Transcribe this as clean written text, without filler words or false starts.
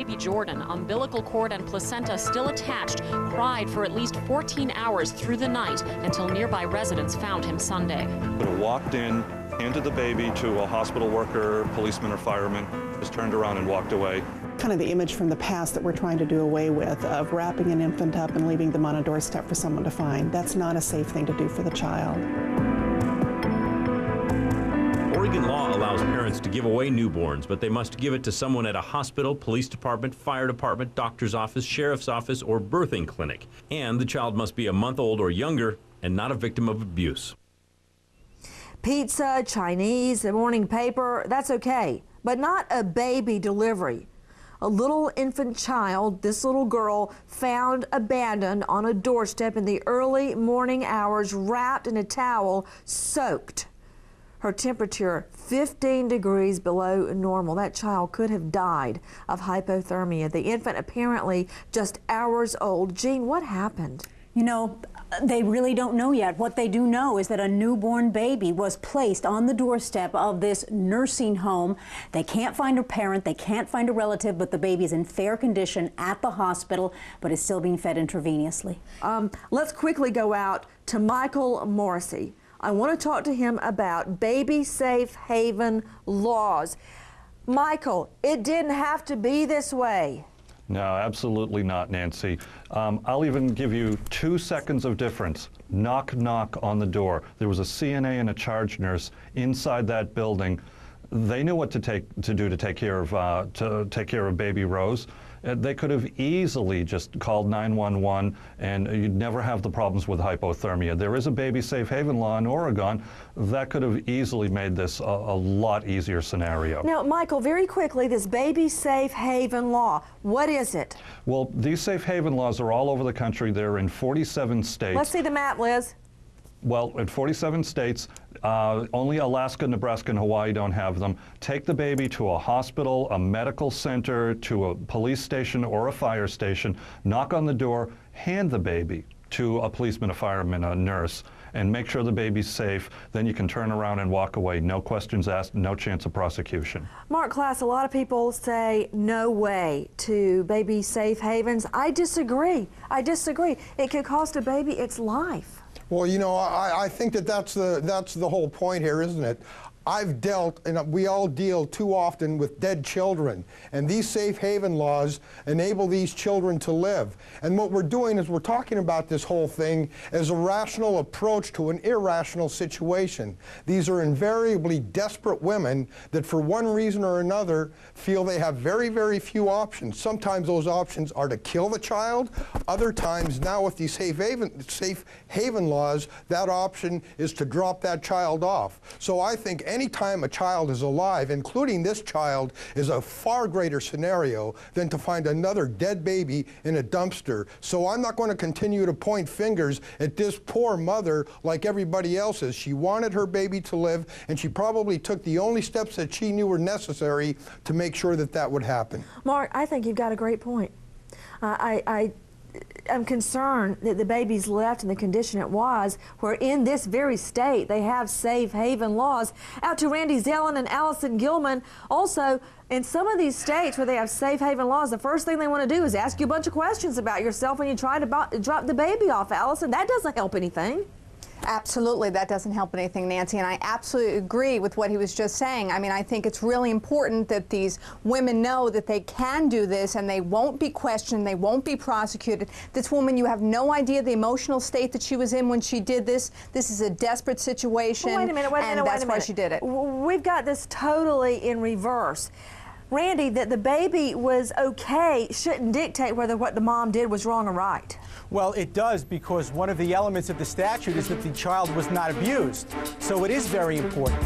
baby Jordan, umbilical cord and placenta still attached, cried for at least 14 hours through the night until nearby residents found him Sunday. Walked in, handed the baby to a hospital worker, policeman or fireman, just turned around and walked away. Kind of the image from the past that we're trying to do away with, of wrapping an infant up and leaving them on a doorstep for someone to find. That's not a safe thing to do for the child. Oregon law allows parents to give away newborns, but they must give it to someone at a hospital, police department, fire department, doctor's office, sheriff's office, or birthing clinic. And the child must be a month old or younger and not a victim of abuse. Pizza, Chinese, the morning paper, that's okay, but not a baby delivery. A little infant child, this little girl, found abandoned on a doorstep in the early morning hours, wrapped in a towel, soaked. Her temperature 15 degrees below normal. That child could have died of hypothermia. The infant apparently just hours old. Jean, what happened? You know, they really don't know yet. What they do know is that a newborn baby was placed on the doorstep of this nursing home. They can't find a parent, they can't find a relative, but the baby is in fair condition at the hospital, but is still being fed intravenously. Let's quickly go out to Michael Morrissey. I want to talk to him about baby safe haven laws. Michael, it didn't have to be this way. No, absolutely not, Nancy. I'll even give you 2 seconds of difference. Knock, knock on the door. There was a CNA and a charge nurse inside that building. They knew what to do to take care of baby Rose. They could have easily just called 911 and you'd never have the problems with hypothermia. There is a baby safe haven law in Oregon that could have easily made this a lot easier scenario. Now, Michael, very quickly, this baby safe haven law, what is it? Well, these safe haven laws are all over the country. They're in 47 states. Let's see the map, Liz. Well, in 47 states, only Alaska, Nebraska, and Hawaii don't have them. Take the baby to a hospital, a medical center, to a police station or a fire station, knock on the door, hand the baby to a policeman, a fireman, a nurse, and make sure the baby's safe. Then you can turn around and walk away. No questions asked, no chance of prosecution. Mark Klass, a lot of people say no way to baby safe havens. I disagree. I disagree. It could cost a baby its life. Well, you know, I think that's the whole point here, isn't it? I've dealt, and we all deal too often with dead children, and these safe haven laws enable these children to live. And what we're doing is we're talking about this whole thing as a rational approach to an irrational situation. These are invariably desperate women that for one reason or another feel they have very, very few options. Sometimes those options are to kill the child. Other times, now with these safe haven laws, that option is to drop that child off. So I think anytime a child is alive, including this child, is a far greater scenario than to find another dead baby in a dumpster. So I'm not going to continue to point fingers at this poor mother like everybody else is. She wanted her baby to live, and she probably took the only steps that she knew were necessary to make sure that that would happen. Mark, I think you've got a great point. I'm concerned that the baby's left in the condition it was, where in this very state they have safe haven laws. Out to Randy Zellen and Allison Gilman. Also, in some of these states where they have safe haven laws, the first thing they want to do is ask you a bunch of questions about yourself when you try to drop the baby off. Allison, that doesn't help anything. Absolutely, that doesn't help anything, Nancy, and I absolutely agree with what he was just saying. I mean, I think it's really important that these women know that they can do this and they won't be questioned, they won't be prosecuted. This woman, you have no idea the emotional state that she was in when she did this. This is a desperate situation, Wait a minute, and that's why she did it. We've got this totally in reverse. Randy, that the baby was okay shouldn't dictate whether what the mom did was wrong or right. Well, it does, because one of the elements of the statute is that the child was not abused. So it is very important.